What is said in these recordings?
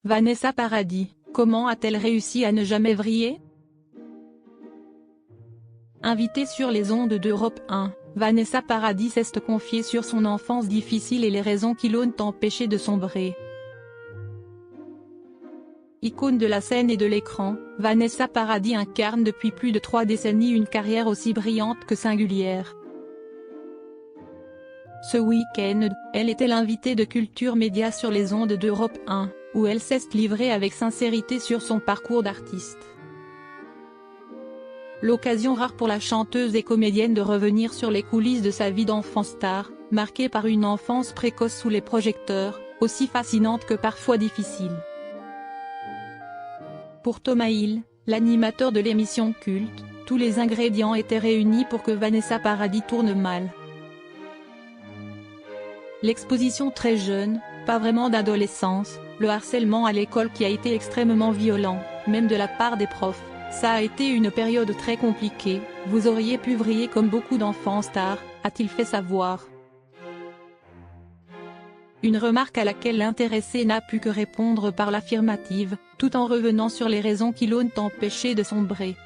Vanessa Paradis, comment a-t-elle réussi à ne jamais vriller? Invitée sur les ondes d'Europe 1, Vanessa Paradis s'est confiée sur son enfance difficile et les raisons qui l'ont empêchée de sombrer. Icône de la scène et de l'écran, Vanessa Paradis incarne depuis plus de 3 décennies une carrière aussi brillante que singulière. Ce week-end, elle était l'invitée de Culture Média sur les ondes d'Europe 1, où elle s'est livrée avec sincérité sur son parcours d'artiste. L'occasion rare pour la chanteuse et comédienne de revenir sur les coulisses de sa vie d'enfant star, marquée par une enfance précoce sous les projecteurs, aussi fascinante que parfois difficile. Pour Thomas Hill, l'animateur de l'émission culte, tous les ingrédients étaient réunis pour que Vanessa Paradis tourne mal. L'exposition très jeune, pas vraiment d'adolescence, le harcèlement à l'école qui a été extrêmement violent, même de la part des profs, ça a été une période très compliquée, vous auriez pu vriller comme beaucoup d'enfants stars, a-t-il fait savoir. Une remarque à laquelle l'intéressé n'a pu que répondre par l'affirmative, tout en revenant sur les raisons qui l'ont empêché de sombrer.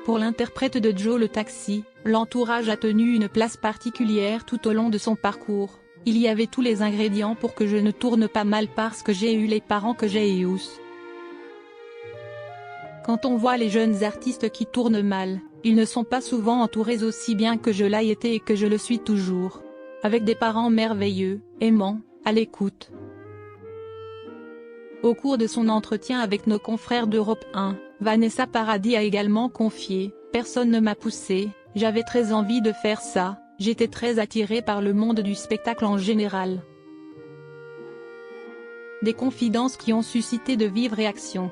Pour l'interprète de Joe le Taxi, l'entourage a tenu une place particulière tout au long de son parcours. Il y avait tous les ingrédients pour que je ne tourne pas mal parce que j'ai eu les parents que j'ai eus. Quand on voit les jeunes artistes qui tournent mal, ils ne sont pas souvent entourés aussi bien que je l'ai été et que je le suis toujours. Avec des parents merveilleux, aimants, à l'écoute. Au cours de son entretien avec nos confrères d'Europe 1, Vanessa Paradis a également confié « Personne ne m'a poussée, j'avais très envie de faire ça, j'étais très attirée par le monde du spectacle en général. » Des confidences qui ont suscité de vives réactions.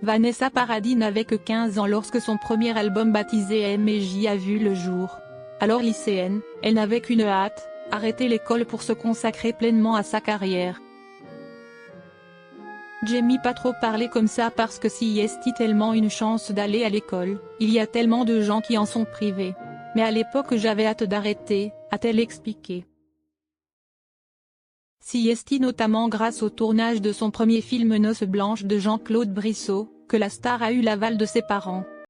Vanessa Paradis n'avait que 15 ans lorsque son premier album baptisé M&J a vu le jour. Alors lycéenne, elle n'avait qu'une hâte, arrêter l'école pour se consacrer pleinement à sa carrière. J'aime pas trop parler comme ça parce que si est tellement une chance d'aller à l'école, il y a tellement de gens qui en sont privés. Mais à l'époque j'avais hâte d'arrêter, a-t-elle expliqué. Si est notamment grâce au tournage de son premier film Noces blanches de Jean-Claude Brissot, que la star a eu l'aval de ses parents.